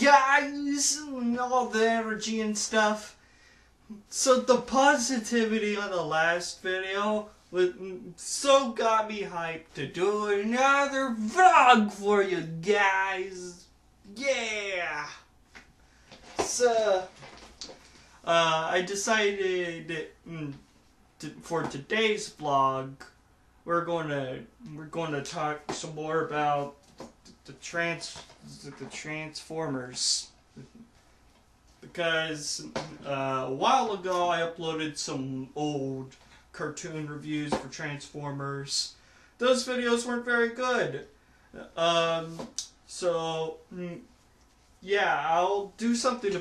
guys? And all the energy and stuff. So the positivity on the last video so got me hyped to do another vlog for you guys. Yeah. So I decided for today's vlog we're going to talk some more about the Transformers, because a while ago I uploaded some old cartoon reviews for Transformers. Those videos weren't very good. So yeah, I'll do something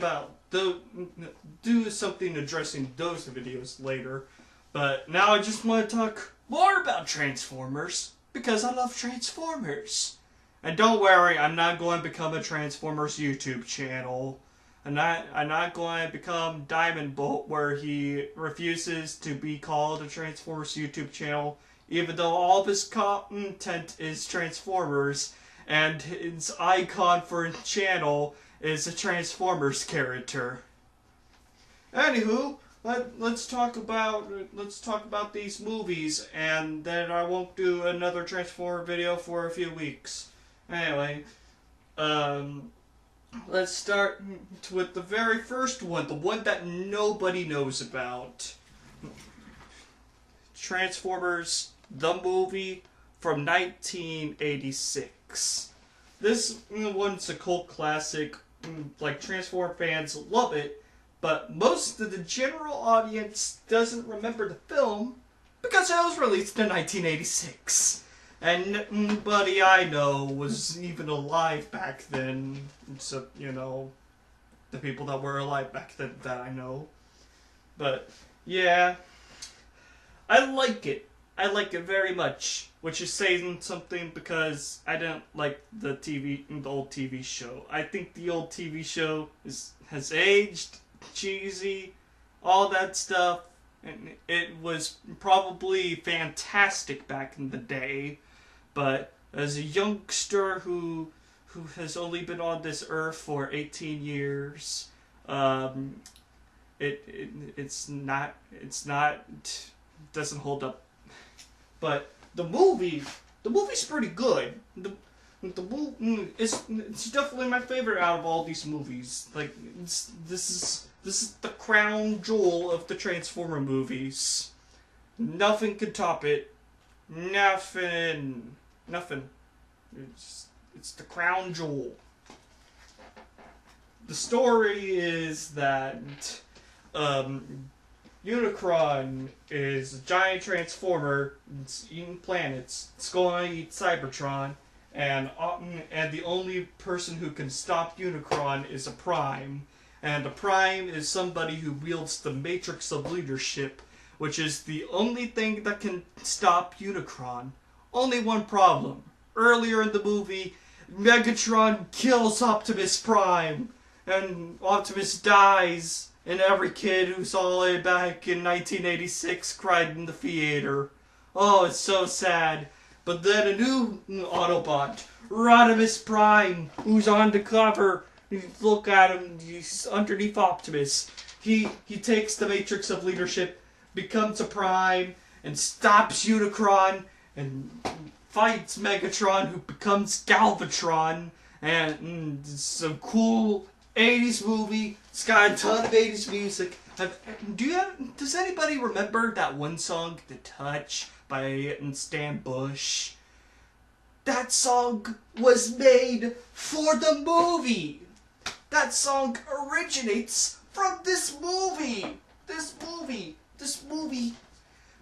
addressing those videos later. But now I just want to talk more about Transformers because I love Transformers. And don't worry, I'm not going to become a Transformers YouTube channel. I'm not going to become Diamond Bolt, where he refuses to be called a Transformers YouTube channel, even though all of his content is Transformers, and his icon for his channel is a Transformers character. Anywho, let's talk about these movies, and then I won't do another Transformer video for a few weeks. Anyway, let's start with the very first one, the one that nobody knows about. Transformers, the movie from 1986. This one's a cult classic. Like, Transformer fans love it, but most of the general audience doesn't remember the film because it was released in 1986. And nobody I know was even alive back then. So, you know, the people that were alive back then that I know. But, yeah, I like it. I like it very much. Which is saying something, because I don't like the old TV show. I think the old TV show has aged, cheesy, all that stuff. And it was probably fantastic back in the day. But as a youngster who has only been on this earth for 18 years, doesn't hold up. But the movie's pretty good. It's definitely my favorite out of all these movies. Like, this is the crown jewel of the Transformer movies. Nothing could top it. Nothing. It's the crown jewel. The story is that Unicron is a giant transformer. It's eating planets. It's going to eat Cybertron, and the only person who can stop Unicron is a Prime. And a Prime is somebody who wields the Matrix of Leadership, which is the only thing that can stop Unicron. Only one problem. Earlier in the movie, Megatron kills Optimus Prime, and Optimus dies, and every kid who saw it back in 1986 cried in the theater. Oh, it's so sad. But then a new Autobot, Rodimus Prime, who's on the cover, you look at him, he's underneath Optimus. He takes the Matrix of Leadership, becomes a Prime, and stops Unicron, and fights Megatron, who becomes Galvatron. And it's a cool 80s movie. It's got a ton of 80s music. Does anybody remember that one song, The Touch, by Stan Bush? That song was made for the movie. That song originates from this movie.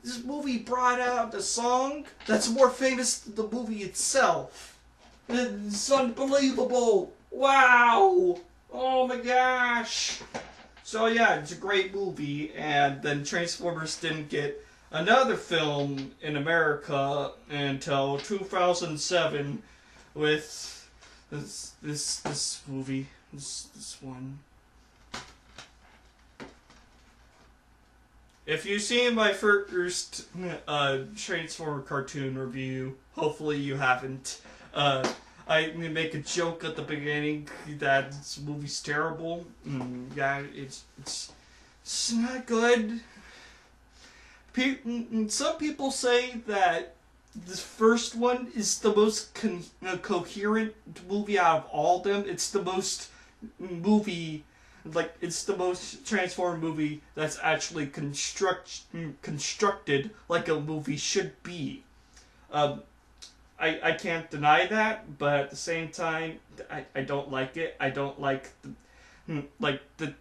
This movie brought out a song that's more famous than the movie itself. It's unbelievable. Wow. Oh my gosh. So yeah, it's a great movie, and then Transformers didn't get another film in America until 2007 with this movie, this one. If you've seen my first Transformer cartoon review, hopefully you haven't, I make a joke at the beginning that this movie's terrible. Yeah, it's not good. Some people say that this first one is the most coherent movie out of all of them. It's the most movie, like, it's the most Transformer movie that's actually constructed like a movie should be. I can't deny that, but at the same time, I don't like it. I don't like the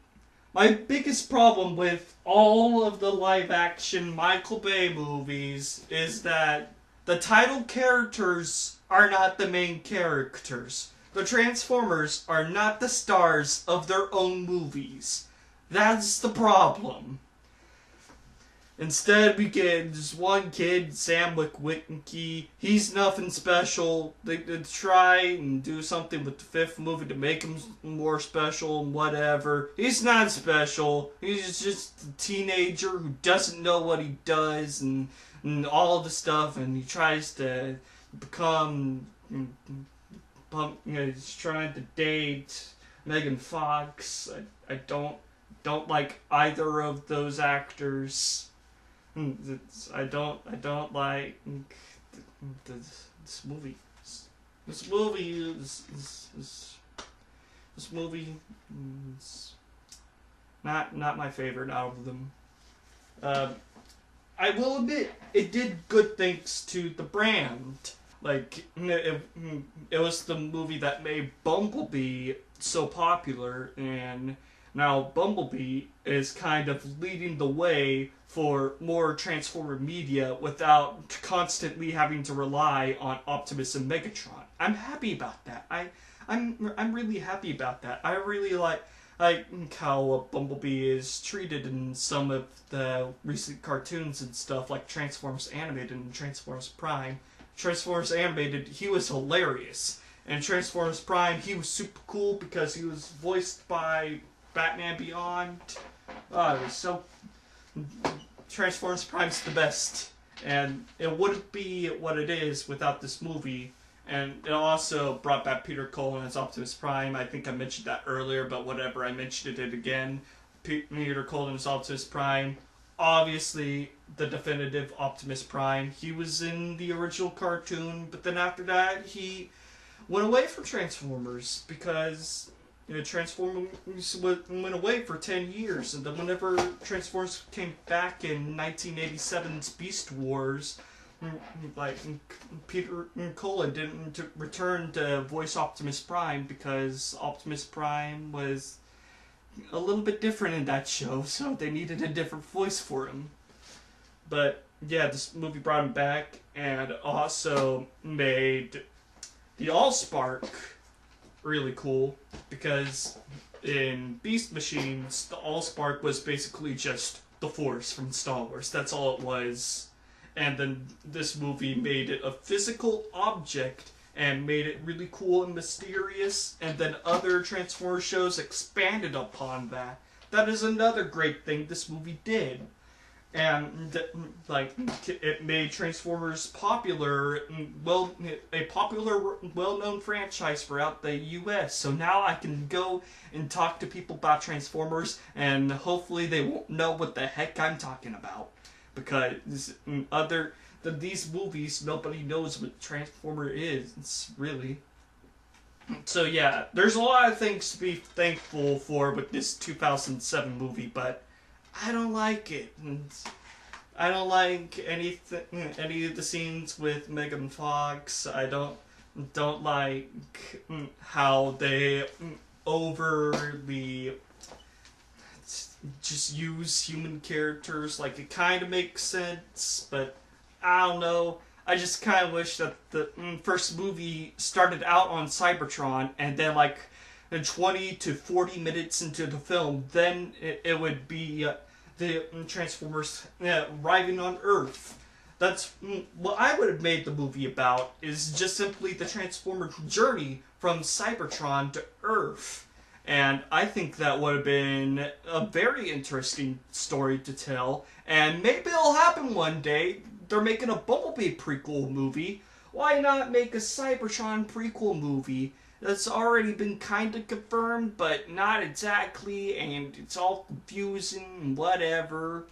my biggest problem with all of the live-action Michael Bay movies is that the title characters are not the main characters. The Transformers are not the stars of their own movies. That's the problem. Instead, we get this one kid, Sam Witwicky. He's nothing special. They try and do something with the fifth movie to make him more special and whatever. He's not special. He's just a teenager who doesn't know what he does and all the stuff, and he tries to become... he's trying to date Megan Fox. I don't like either of those actors. I don't like this movie. This movie is not my favorite out of them. I will admit it did good things to the brand. Like it was the movie that made Bumblebee so popular, and now Bumblebee is kind of leading the way for more Transformer media without constantly having to rely on Optimus and Megatron. I'm happy about that. I'm really happy about that. I really like how Bumblebee is treated in some of the recent cartoons and stuff, like Transformers Animated and Transformers Prime. Transformers Animated, he was hilarious. And Transformers Prime, he was super cool because he was voiced by Batman Beyond. Oh, it was so... Transformers Prime's the best. And it wouldn't be what it is without this movie. And it also brought back Peter Cullen as Optimus Prime. I think I mentioned that earlier, but whatever, I mentioned it again. Peter Cullen as Optimus Prime. Obviously, the definitive Optimus Prime. He was in the original cartoon, but then after that, he went away from Transformers because... Transformers went away for 10 years, and then whenever Transformers came back in 1987's Beast Wars, like, Peter Cullen didn't return to voice Optimus Prime because Optimus Prime was a little bit different in that show, so they needed a different voice for him. But yeah, this movie brought him back, and also made the Allspark really cool, because in Beast Machines, the Allspark was basically just the Force from Star Wars. That's all it was. And then this movie made it a physical object and made it really cool and mysterious, and then other Transformers shows expanded upon that. That is another great thing this movie did. And it made Transformers popular, a popular, well-known franchise throughout the U.S. So now I can go and talk to people about Transformers, and hopefully they won't know what the heck I'm talking about, because these movies, nobody knows what Transformer is. It's really. So yeah, there's a lot of things to be thankful for with this 2007 movie, but I don't like it. I don't like any of the scenes with Megan Fox. I don't like how they overly just use human characters. Like, it kind of makes sense, but I don't know. I just kind of wish that the first movie started out on Cybertron, and then like 20 to 40 minutes into the film, then it would be the Transformers arriving on Earth. That's what I would have made the movie about, is just simply the Transformer journey from Cybertron to Earth. And I think that would have been a very interesting story to tell, and maybe it'll happen one day. They're making a Bumblebee prequel movie, why not make a Cybertron prequel movie that's already been kind of confirmed, but not exactly, and it's all confusing and whatever.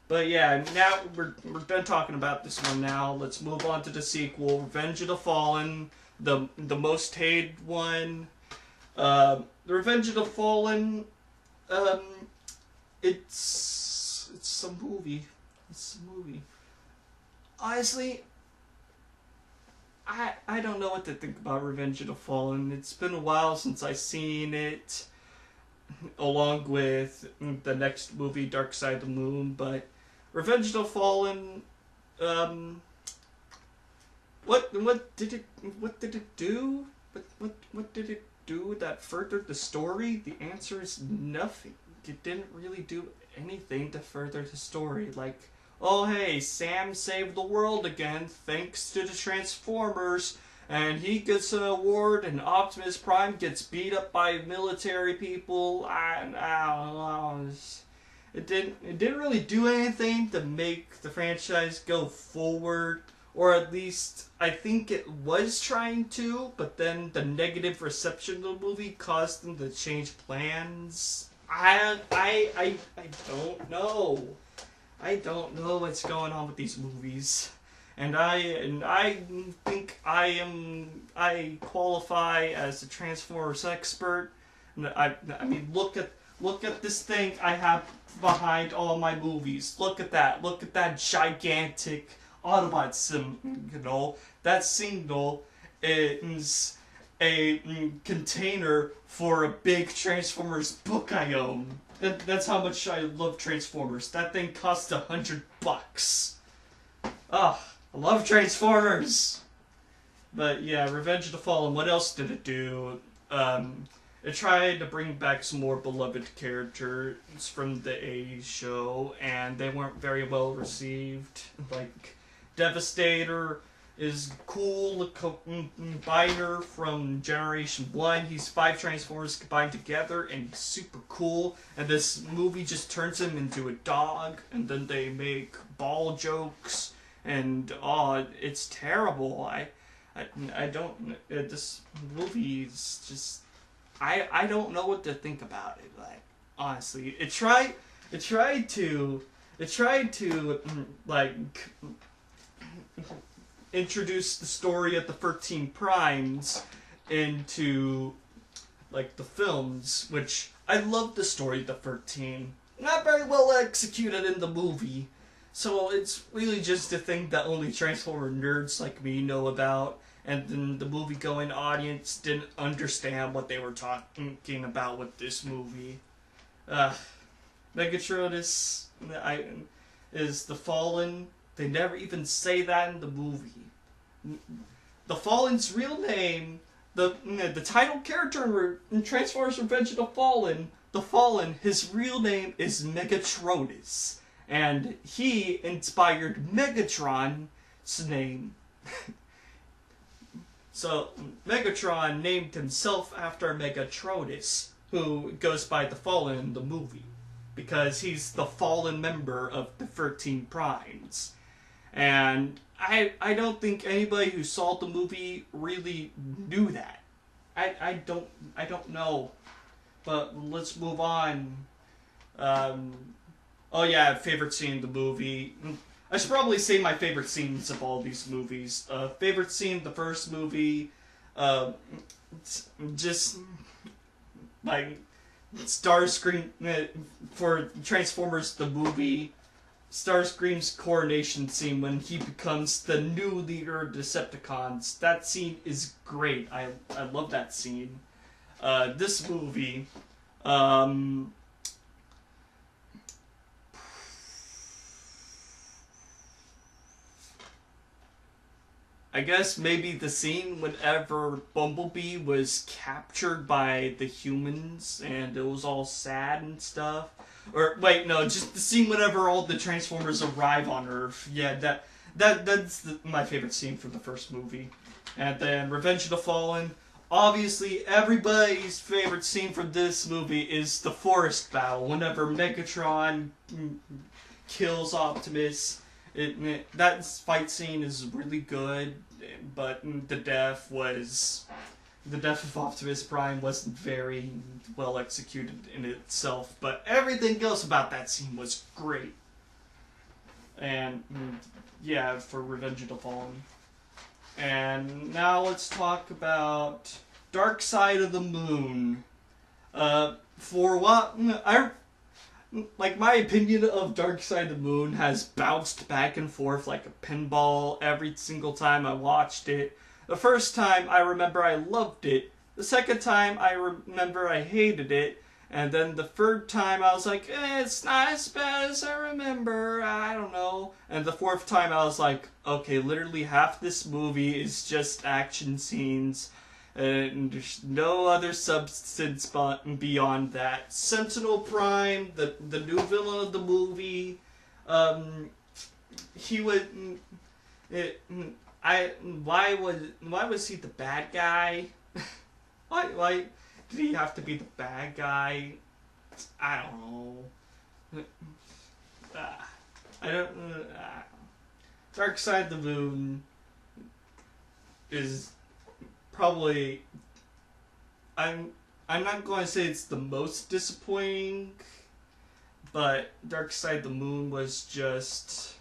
But yeah, now we're done talking about this one now. Let's move on to the sequel, Revenge of the Fallen, the most hated one. The Revenge of the Fallen, it's a movie. It's a movie. Honestly, I don't know what to think about Revenge of the Fallen. It's been a while since I've seen it, along with the next movie, Dark Side of the Moon. But Revenge of the Fallen, what did it do? What did it do that furthered the story? The answer is nothing. It didn't really do anything to further the story. Like, oh hey, Sam saved the world again thanks to the Transformers, and he gets an award, and Optimus Prime gets beat up by military people. I don't know. It didn't really do anything to make the franchise go forward, or at least I think it was trying to, but then the negative reception of the movie caused them to change plans. I don't know. I don't know what's going on with these movies. And I think I qualify as a Transformers expert. And I mean, look at this thing I have behind all my movies. Look at that. Look at that gigantic Autobot symbol. That signal is a container for a big Transformers book I own. That's how much I love Transformers. That thing cost $100. Ah, I love Transformers. But yeah, Revenge of the Fallen. What else did it do? It tried to bring back some more beloved characters from the 80s show, and they weren't very well received. Like, Devastator is cool, combiner from Generation 1. He's 5 Transformers combined together, and he's super cool. And this movie just turns him into a dog, and then they make ball jokes, and it's terrible. I don't. This movie is just. I don't know what to think about it. Like, honestly, it tried to like introduce the story of the 13 Primes into like the films, which I love the story of the 13. Not very well executed in the movie, so it's really just a thing that only Transformer nerds like me know about. And then the movie-going audience didn't understand what they were talking about with this movie. Megatronus is the Fallen. They never even say that in the movie. The Fallen's real name, the title character in Transformers Revenge of the Fallen, his real name is Megatronus. And he inspired Megatron's name. So, Megatron named himself after Megatronus, who goes by the Fallen in the movie, because he's the fallen member of the 13 Primes. And I don't think anybody who saw the movie really knew that. I don't know. But let's move on. Oh yeah, favorite scene in the movie. I should probably say my favorite scenes of all these movies. Favorite scene of the first movie, just like Starscream for Transformers the movie. Starscream's coronation scene when he becomes the new leader of Decepticons. That scene is great. I love that scene. This movie, I guess maybe the scene whenever Bumblebee was captured by the humans and it was all sad and stuff. Or wait, no, just the scene whenever all the Transformers arrive on Earth. Yeah, that's my favorite scene from the first movie. And then Revenge of the Fallen. Obviously, everybody's favorite scene from this movie is the forest battle. Whenever Megatron kills Optimus that fight scene is really good, but the death of Optimus Prime wasn't very well executed in itself, but everything else about that scene was great. And yeah, for Revenge of the Fallen. And now let's talk about Dark Side of the Moon. For what my opinion of Dark Side of the Moon has bounced back and forth like a pinball every single time I watched it. The first time I remember I loved it. The second time I remember I hated it. And then the third time I was like, it's not as bad as I remember, I don't know. And the fourth time I was like, okay, literally half this movie is just action scenes. And there's no other substance beyond that. Sentinel Prime, the new villain of the movie, he would... why was he the bad guy? Why did he have to be the bad guy? I don't know. I don't. Dark Side of the Moon is probably. I'm not going to say it's the most disappointing, but Dark Side of the Moon was just.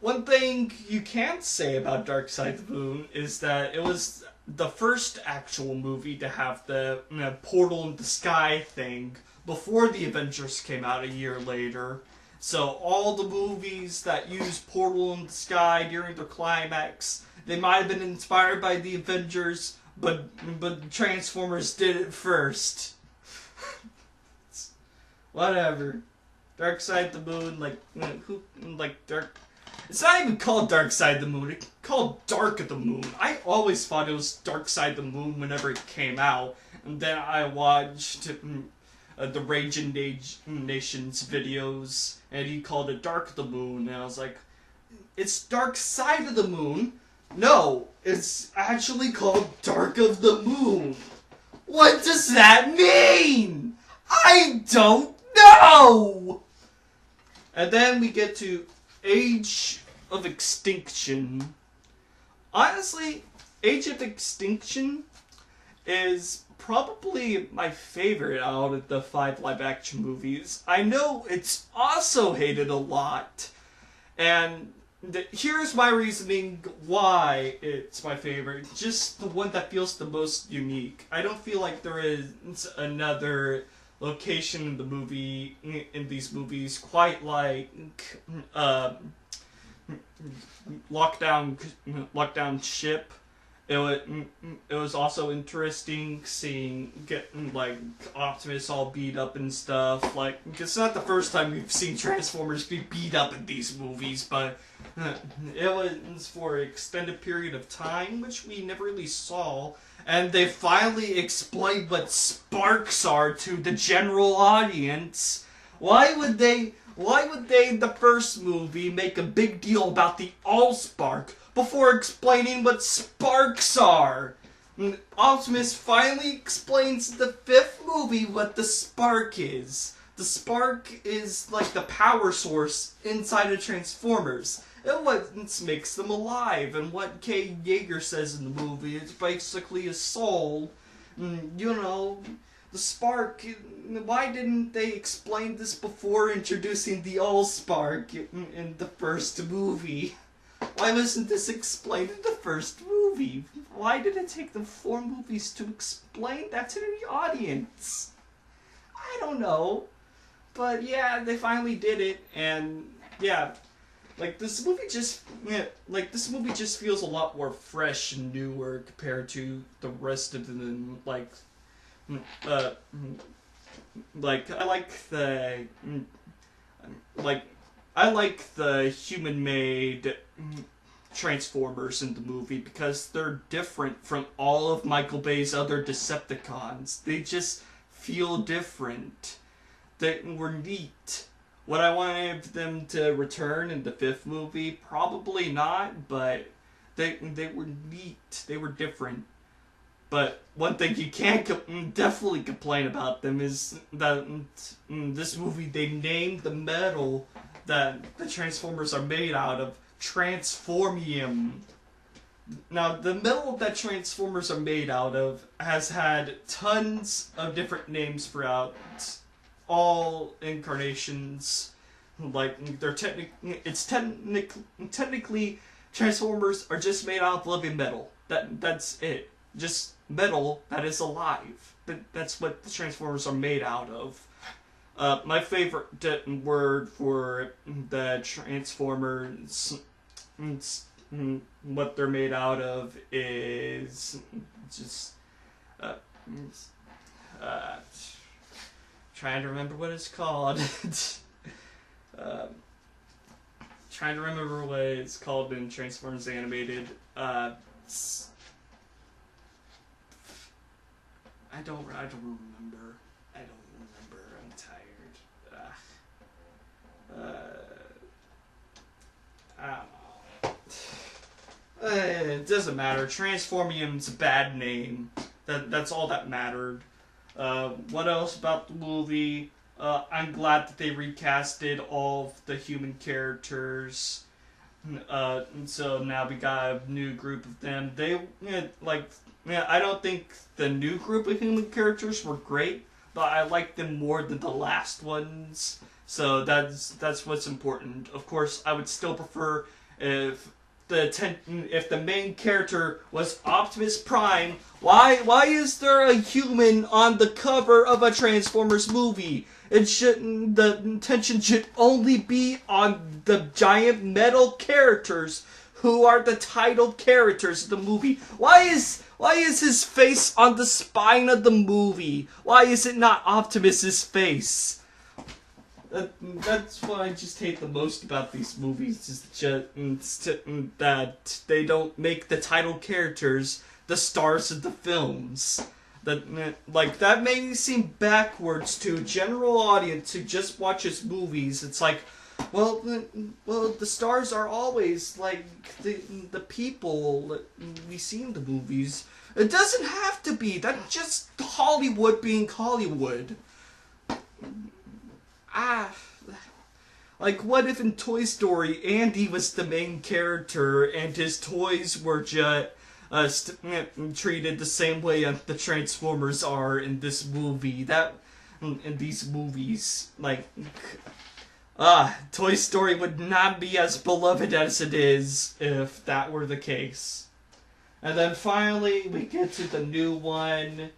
One thing you can't say about Dark Side of the Moon is that it was the first actual movie to have the portal in the sky thing before the Avengers came out a year later. So all the movies that use portal in the sky during their climax, they might have been inspired by the Avengers, but Transformers did it first. Whatever. Dark Side of the Moon, Dark... It's not even called Dark Side of the Moon, it's called Dark of the Moon. I always thought it was Dark Side of the Moon whenever it came out, and then I watched the Raging Nations videos, and he called it Dark of the Moon, and I was like, it's Dark Side of the Moon? No, it's actually called Dark of the Moon. What does that mean? I don't know! And then we get to Age of Extinction. Honestly, Age of Extinction is probably my favorite out of the 5 live-action movies. I know it's also hated a lot, and here's my reasoning why it's my favorite. Just the one that feels the most unique. I don't feel like there is another location in the movie, in these movies, quite like Lockdown Ship. It was also interesting seeing Optimus all beat up and stuff. Like, it's not the first time we've seen Transformers be beat up in these movies, but it was for an extended period of time, which we never really saw. And they finally explained what sparks are to the general audience. Why would they, in the first movie, make a big deal about the Allspark before explaining what sparks are? Optimus finally explains in the 5th movie what the spark is. The spark is like the power source inside of Transformers. And what makes them alive, and what Kay Yeager says in the movie, it's basically a soul. The spark, why didn't they explain this before introducing the Allspark in the first movie? Why wasn't this explained in the first movie? Why did it take them 4 movies to explain that to the audience? I don't know. But yeah, they finally did it, and yeah. This movie just feels a lot more fresh and newer compared to the rest of them. I like the human-made Transformers in the movie because they're different from all of Michael Bay's other Decepticons. They just feel different. They were neat. Would I want them to return in the 5th movie? Probably not, but they were neat. They were different. But one thing you can't definitely complain about them is that this movie, they named the metal that the Transformers are made out of Transformium. Now, the metal that Transformers are made out of has had tons of different names throughout all incarnations. Like, they're technically Transformers are just made out of living metal. That's it. Just metal that is alive. That's what the Transformers are made out of. My favorite word for the Transformers, what they're made out of, is just trying to remember what it's called. Trying to remember what it's called in Transformers Animated. I don't remember. I'm tired. I don't know. It doesn't matter. Transformium's a bad name. That's all that mattered. What else about the movie? I'm glad that they recasted all of the human characters. So now we got a new group of them. I don't think the new group of human characters were great, but I like them more than the last ones. So that's what's important. Of course, I would still prefer if the main character was Optimus Prime. Why is there a human on the cover of a Transformers movie? The attention should only be on the giant metal characters who are the title characters of the movie. Why is his face on the spine of the movie? Why is it not Optimus's face? That's what I just hate the most about these movies, is just that they don't make the title characters the stars of the films. That may seem backwards to a general audience who just watches movies. It's like, well, the stars are always like the people that we see in the movies. It doesn't have to be. That's just Hollywood being Hollywood. Like, what if in Toy Story, Andy was the main character and his toys were just treated the same way the Transformers are in this movie? In these movies, Toy Story would not be as beloved as it is if that were the case. And then finally, we get to the new one,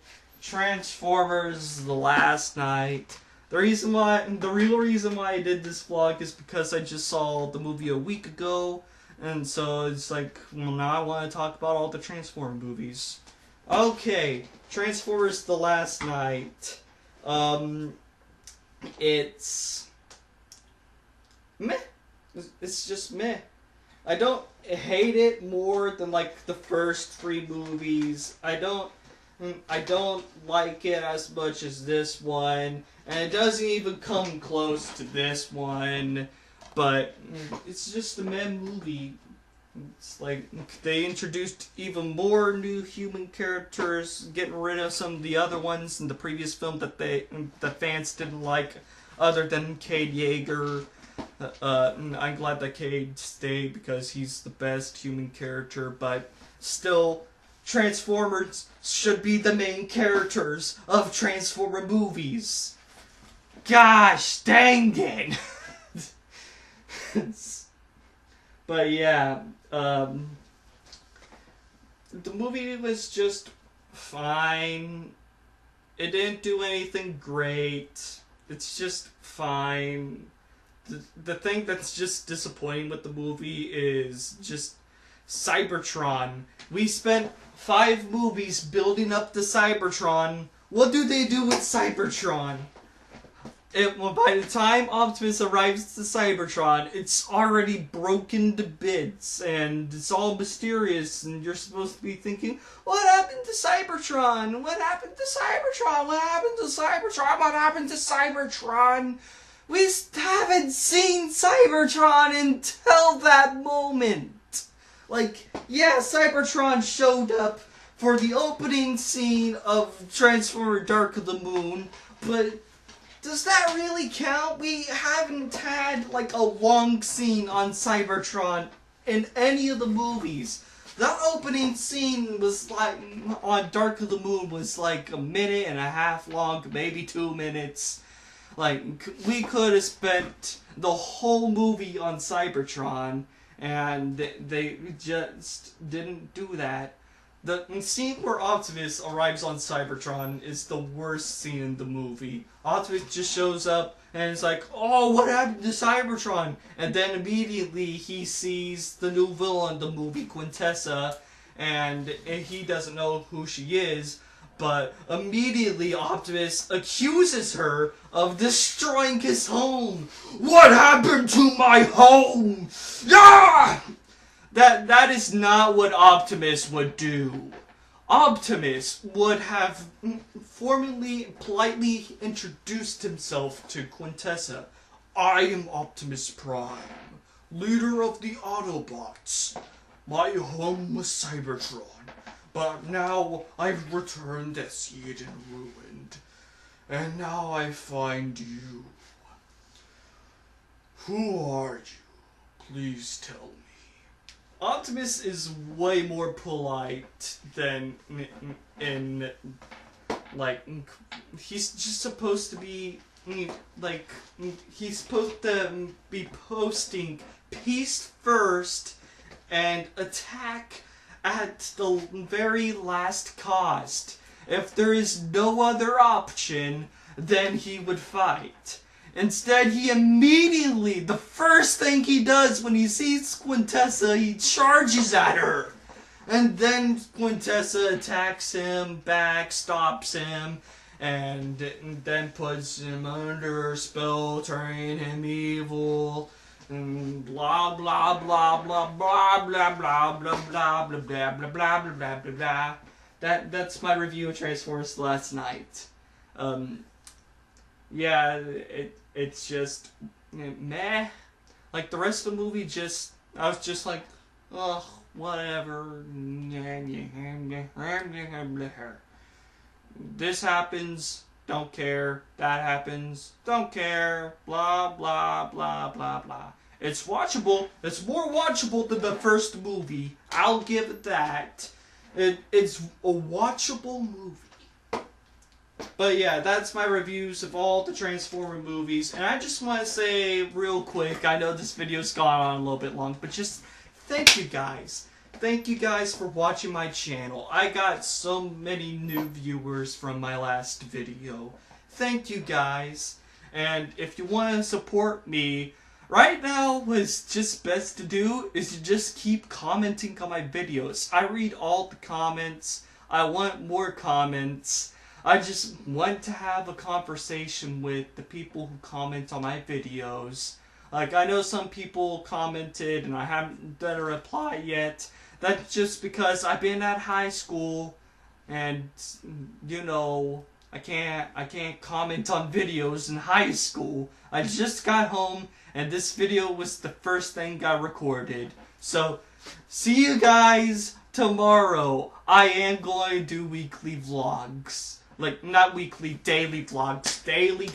Transformers: The Last Knight. The real reason why I did this vlog is because I just saw the movie a week ago, and so it's like, well, now I want to talk about all the Transformers movies. Okay, Transformers: The Last Knight. It's meh. It's just meh. I don't hate it more than the first 3 movies. I don't like it as much as this one, and it doesn't even come close to this one, but it's just a meh movie. It's like they introduced even more new human characters, getting rid of some of the other ones in the previous film that the fans didn't like, other than Cade Yeager. I'm glad that Cade stayed because he's the best human character, but still, Transformers should be the main characters of Transformer movies. Gosh dang it! But yeah, the movie was just fine. It didn't do anything great. It's just fine. The thing that's just disappointing with the movie is just Cybertron. We spent 5 movies building up to Cybertron. What do they do with Cybertron? By the time Optimus arrives to Cybertron, it's already broken to bits, and it's all mysterious, and you're supposed to be thinking, what happened to Cybertron? What happened to Cybertron? What happened to Cybertron? What happened to Cybertron? We haven't seen Cybertron until that moment. Yeah, Cybertron showed up for the opening scene of Transformer Dark of the Moon, but does that really count? We haven't had like a long scene on Cybertron in any of the movies. That opening scene was like on Dark of the Moon was like a minute and a half long, maybe 2 minutes. Like we could have spent the whole movie on Cybertron, and they just didn't do that. The scene where Optimus arrives on Cybertron is the worst scene in the movie. Optimus just shows up and it's like, oh, what happened to Cybertron? And then immediately he sees the new villain in the movie, Quintessa, and he doesn't know who she is, but immediately Optimus accuses her of destroying his home. What happened to my home? Yeah! That is not what Optimus would do. Optimus would have formally, politely introduced himself to Quintessa. I am Optimus Prime, leader of the Autobots. My home was Cybertron, but now I've returned as yet and ruined. And now I find you. Who are you? Please tell me. Optimus is way more polite than in like he's just supposed to be like he's supposed to be posting peace first and attack at the very last cost. If there is no other option, then he would fight. Instead, he immediately, the first thing he does when he sees Quintessa, he charges at her. And then Quintessa attacks him back, stops him, and then puts him under her spell, turning him evil. And blah blah blah blah blah blah blah blah blah blah blah blah blah blah blah blah. That's my review of Transformers last night. Yeah, it's just meh. Like the rest of the movie, I was just like, ugh, whatever. This happens, don't care. That happens, don't care. Blah blah blah blah blah. It's watchable. It's more watchable than the first movie. I'll give it that. It's a watchable movie. But yeah, that's my reviews of all the Transformer movies. And I just want to say real quick, I know this video's gone on a little bit long, but just thank you guys. Thank you guys for watching my channel. I got so many new viewers from my last video. Thank you guys. And if you want to support me, right now what's just best to do is to just keep commenting on my videos. I read all the comments. I want more comments. I just want to have a conversation with the people who comment on my videos. Like, I know some people commented and I haven't done a reply yet. That's just because I've been at high school and, you know, I can't comment on videos in high school. I just got home and this video was the first thing I recorded. So, see you guys tomorrow. I am going to do weekly vlogs. Like, not weekly, daily vlogs. Daily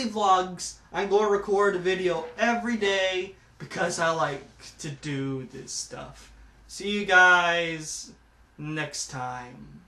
vlogs. I'm going to record a video every day because I like to do this stuff. See you guys next time.